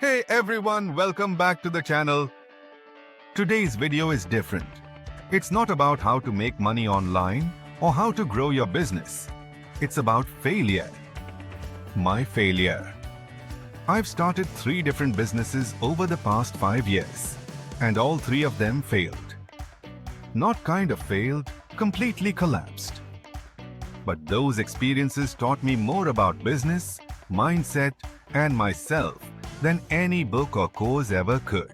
Hey everyone, welcome back to the channel. Today's video is different. It's not about how to make money online or how to grow your business. It's about failure. My failure. I've started 3 different businesses over the past 5 years, and all 3 of them failed. Not kind of failed, completely collapsed. But those experiences taught me more about business, mindset, and myself than any book or course ever could.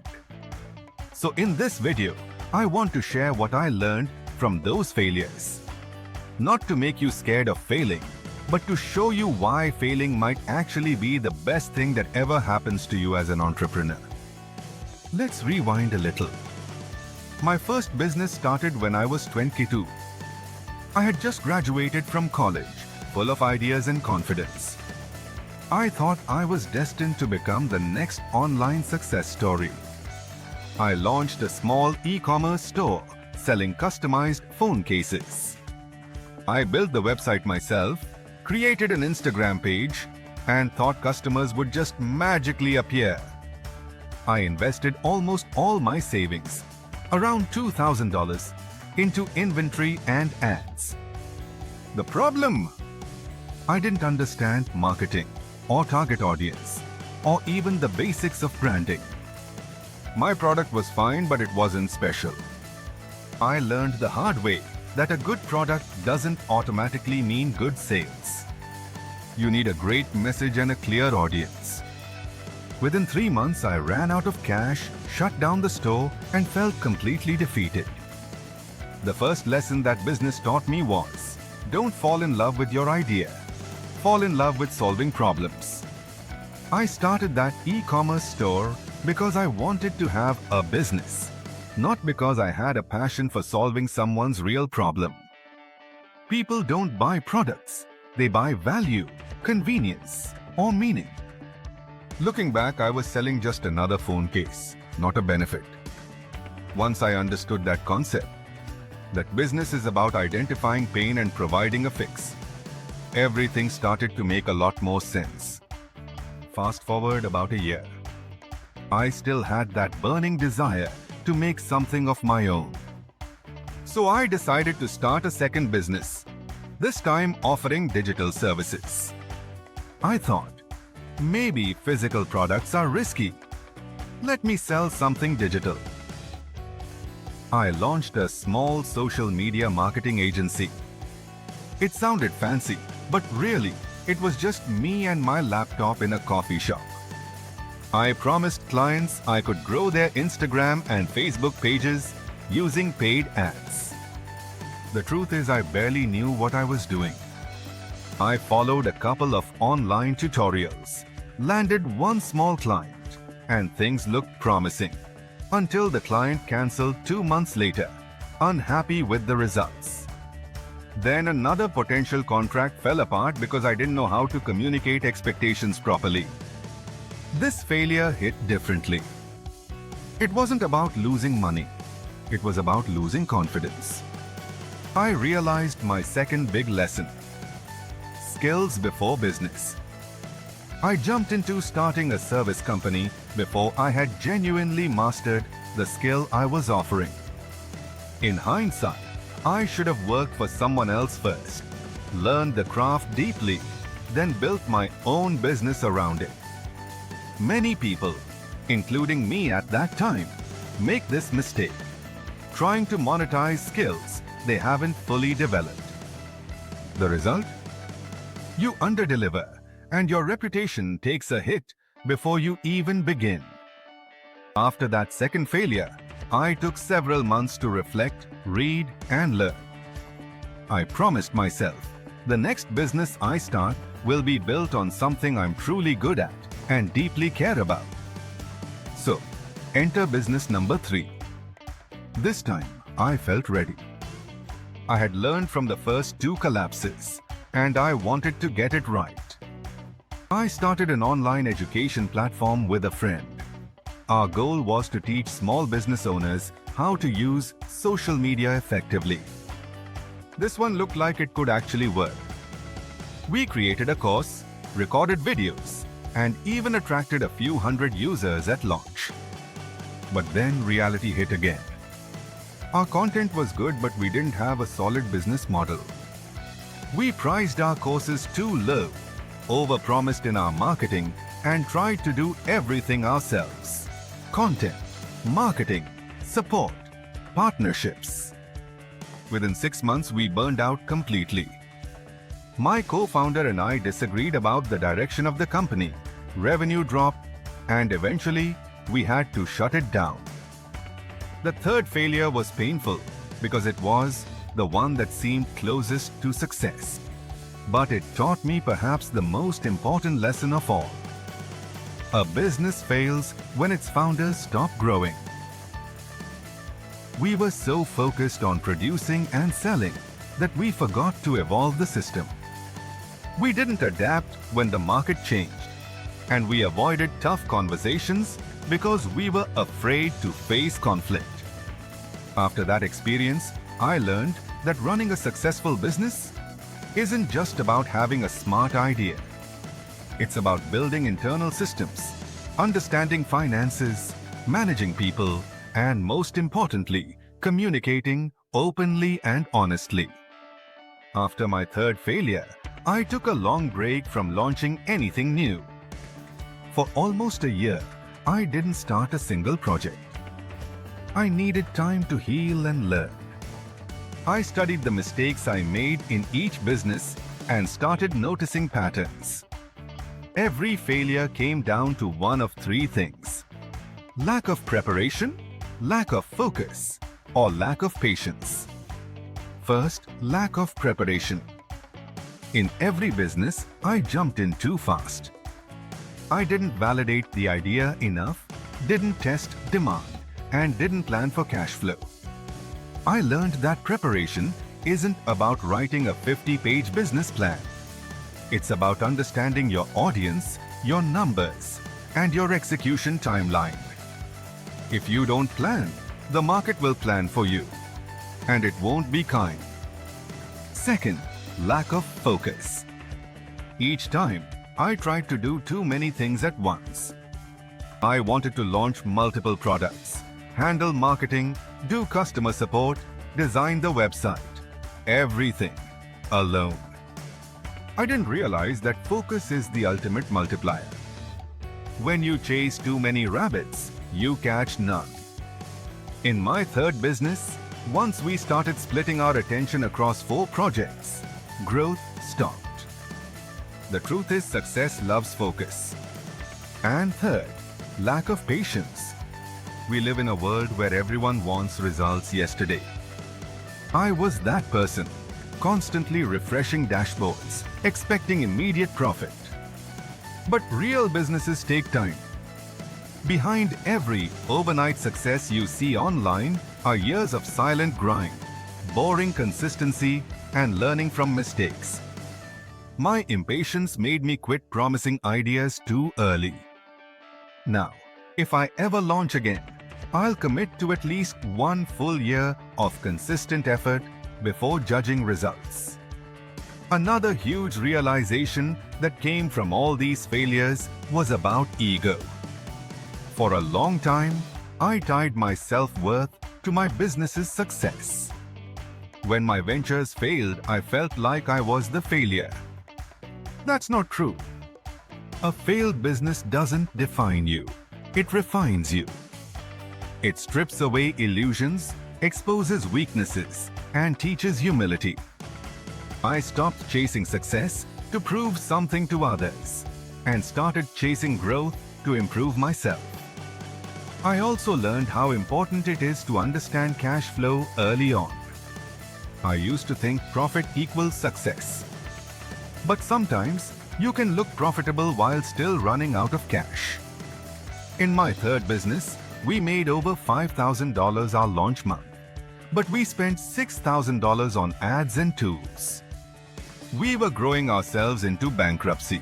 So in this video, I want to share what I learned from those failures. Not to make you scared of failing, but to show you why failing might actually be the best thing that ever happens to you as an entrepreneur. Let's rewind a little. My first business started when I was 22. I had just graduated from college, full of ideas and confidence. I thought I was destined to become the next online success story. I launched a small e-commerce store selling customized phone cases. I built the website myself, created an Instagram page, and thought customers would just magically appear. I invested almost all my savings, around $2,000, into inventory and ads. The problem? I didn't understand marketing, or target audience, or even the basics of branding. My product was fine, but it wasn't special. I learned the hard way that a good product doesn't automatically mean good sales. You need a great message and a clear audience. Within 3 months, I ran out of cash, shut down the store, and felt completely defeated. The first lesson that business taught me was, don't fall in love with your idea. Fall in love with solving problems. I started that e-commerce store because I wanted to have a business, not because I had a passion for solving someone's real problem. People don't buy products, they buy value, convenience, or meaning. Looking back, I was selling just another phone case, not a benefit. Once I understood that concept, that business is about identifying pain and providing a fix, everything started to make a lot more sense. Fast forward about a year. I still had that burning desire to make something of my own. So I decided to start a second business, this time offering digital services. I thought, maybe physical products are risky. Let me sell something digital. I launched a small social media marketing agency. It sounded fancy, but really, it was just me and my laptop in a coffee shop. I promised clients I could grow their Instagram and Facebook pages using paid ads. The truth is, I barely knew what I was doing. I followed a couple of online tutorials, landed one small client, and things looked promising, until the client cancelled 2 months later, unhappy with the results. Then another potential contract fell apart because I didn't know how to communicate expectations properly. This failure hit differently. It wasn't about losing money. It was about losing confidence. I realized my second big lesson. Skills before business. I jumped into starting a service company before I had genuinely mastered the skill I was offering. In hindsight, I should have worked for someone else first, learned the craft deeply, then built my own business around it. Many people, including me at that time, make this mistake, trying to monetize skills they haven't fully developed. The result? You underdeliver, and your reputation takes a hit before you even begin. After that second failure, I took several months to reflect, read, and learn. I promised myself, the next business I start will be built on something I'm truly good at and deeply care about. So, enter business number 3. This time, I felt ready. I had learned from the first 2 collapses, and I wanted to get it right. I started an online education platform with a friend. Our goal was to teach small business owners how to use social media effectively. This one looked like it could actually work. We created a course, recorded videos, and even attracted a few hundred users at launch. But then reality hit again. Our content was good, but we didn't have a solid business model. We priced our courses too low, overpromised in our marketing, and tried to do everything ourselves. Content, marketing, support, partnerships. Within 6 months, we burned out completely. My co-founder and I disagreed about the direction of the company. Revenue dropped, and eventually, we had to shut it down. The third failure was painful because it was the one that seemed closest to success. But it taught me perhaps the most important lesson of all. A business fails when its founders stop growing. We were so focused on producing and selling that we forgot to evolve the system. We didn't adapt when the market changed, and we avoided tough conversations because we were afraid to face conflict. After that experience, I learned that running a successful business isn't just about having a smart idea. It's about building internal systems, understanding finances, managing people, and most importantly, communicating openly and honestly. After my third failure, I took a long break from launching anything new. For almost a year, I didn't start a single project. I needed time to heal and learn. I studied the mistakes I made in each business and started noticing patterns. Every failure came down to one of three things: lack of preparation, lack of focus, or lack of patience. First, lack of preparation. In every business, I jumped in too fast. I didn't validate the idea enough, didn't test demand, and didn't plan for cash flow. I learned that preparation isn't about writing a 50-page business plan. It's about understanding your audience, your numbers, and your execution timeline. If you don't plan, the market will plan for you, and it won't be kind. Second, lack of focus. Each time, I tried to do too many things at once. I wanted to launch multiple products, handle marketing, do customer support, design the website. Everything alone. I didn't realize that focus is the ultimate multiplier. When you chase too many rabbits, you catch none. In my third business, once we started splitting our attention across 4 projects, growth stopped. The truth is, success loves focus. And third, lack of patience. We live in a world where everyone wants results yesterday. I was that person, constantly refreshing dashboards, expecting immediate profit. But real businesses take time. Behind every overnight success you see online are years of silent grind, boring consistency, and learning from mistakes. My impatience made me quit promising ideas too early. Now, if I ever launch again, I'll commit to at least 1 full year of consistent effort before judging results. Another huge realization that came from all these failures was about ego. For a long time, I tied my self-worth to my business's success. When my ventures failed, I felt like I was the failure. That's not true. A failed business doesn't define you. It refines you. It strips away illusions, exposes weaknesses, and teaches humility. I stopped chasing success to prove something to others and started chasing growth to improve myself. I also learned how important it is to understand cash flow early on. I used to think profit equals success. But sometimes you can look profitable while still running out of cash. In my third business, we made over $5,000 our launch month, but we spent $6,000 on ads and tools. We were growing ourselves into bankruptcy.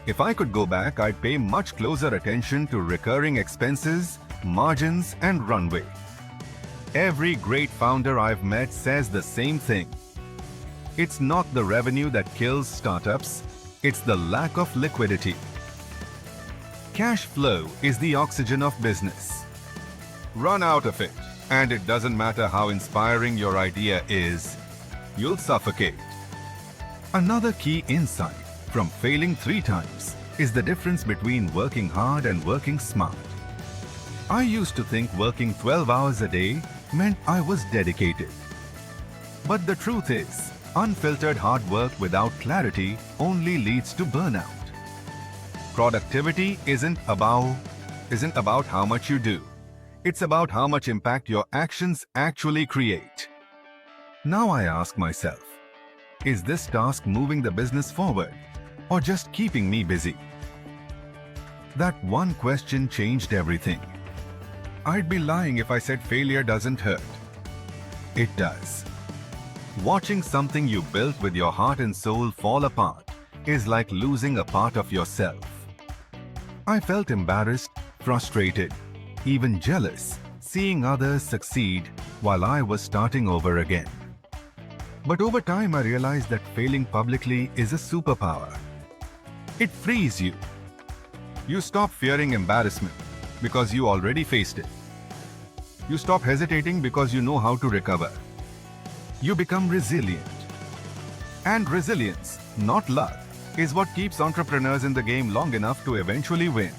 If I could go back, I'd pay much closer attention to recurring expenses, margins, and runway. Every great founder I've met says the same thing. It's not the revenue that kills startups, it's the lack of liquidity. Cash flow is the oxygen of business. Run out of it, and it doesn't matter how inspiring your idea is, you'll suffocate. Another key insight from failing 3 times is the difference between working hard and working smart. I used to think working 12 hours a day meant I was dedicated. But the truth is, unfiltered hard work without clarity only leads to burnout. Productivity isn't about how much you do. It's about how much impact your actions actually create. Now I ask myself, is this task moving the business forward or just keeping me busy? That one question changed everything. I'd be lying if I said failure doesn't hurt. It does. Watching something you built with your heart and soul fall apart is like losing a part of yourself. I felt embarrassed, frustrated, even jealous, seeing others succeed while I was starting over again. But over time I realized that failing publicly is a superpower. It frees you. You stop fearing embarrassment because you already faced it. You stop hesitating because you know how to recover. You become resilient. And resilience, not luck, is what keeps entrepreneurs in the game long enough to eventually win.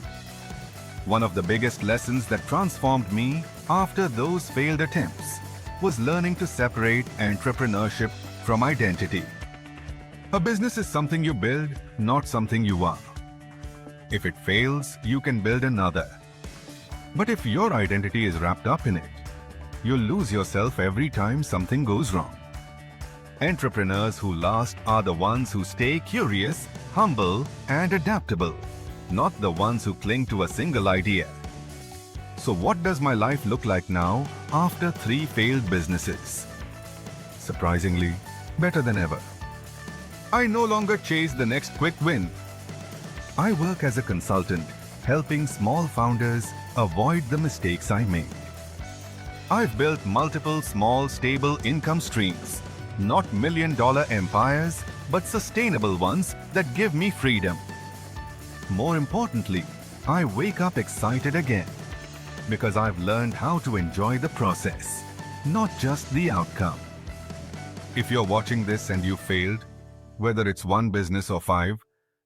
One of the biggest lessons that transformed me after those failed attempts was learning to separate entrepreneurship from identity. A business is something you build, not something you are. If it fails, you can build another. But if your identity is wrapped up in it, you'll lose yourself every time something goes wrong. Entrepreneurs who last are the ones who stay curious, humble, and adaptable, not the ones who cling to a single idea. So what does my life look like now after 3 failed businesses? Surprisingly, better than ever. I no longer chase the next quick win. I work as a consultant, helping small founders avoid the mistakes I made. I've built multiple small, stable income streams, not million-dollar empires, but sustainable ones that give me freedom. More importantly, I wake up excited again because I've learned how to enjoy the process, not just the outcome. If you're watching this and you failed, whether it's 1 business or 5,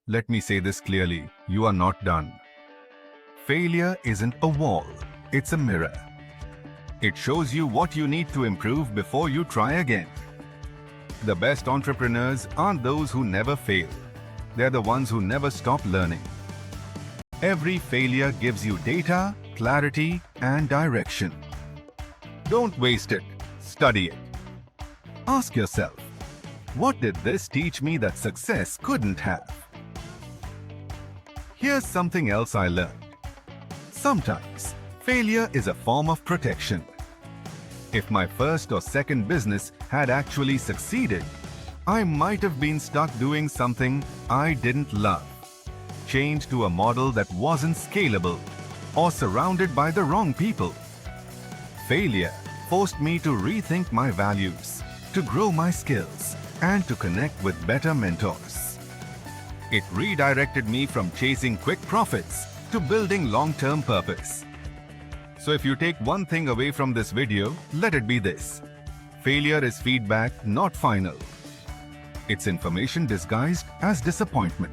let me say this clearly, you are not done. Failure isn't a wall, it's a mirror. It shows you what you need to improve before you try again. The best entrepreneurs aren't those who never fail. They're the ones who never stop learning. Every failure gives you data, clarity, and direction. Don't waste it. Study it. Ask yourself, what did this teach me that success couldn't have? Here's something else I learned. Sometimes, failure is a form of protection. If my first or second business had actually succeeded, I might have been stuck doing something I didn't love, chained to a model that wasn't scalable, or surrounded by the wrong people. Failure forced me to rethink my values, to grow my skills, and to connect with better mentors. It redirected me from chasing quick profits to building long-term purpose. So if you take one thing away from this video, let it be this. Failure is feedback, not final. It's information disguised as disappointment.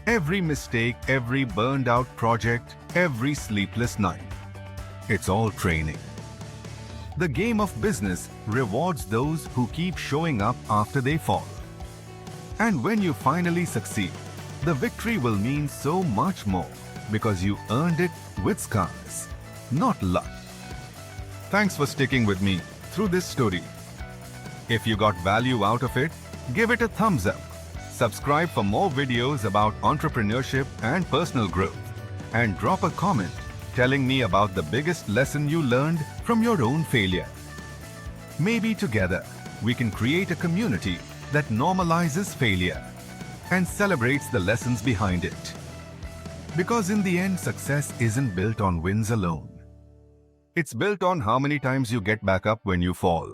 Every mistake, every burned out project, every sleepless night. It's all training. The game of business rewards those who keep showing up after they fall. And when you finally succeed, the victory will mean so much more because you earned it with scars, not luck. Thanks for sticking with me through this story. If you got value out of it, give it a thumbs up. Subscribe for more videos about entrepreneurship and personal growth. And drop a comment telling me about the biggest lesson you learned from your own failure. Maybe together, we can create a community that normalizes failure and celebrates the lessons behind it. Because in the end, success isn't built on wins alone. It's built on how many times you get back up when you fall.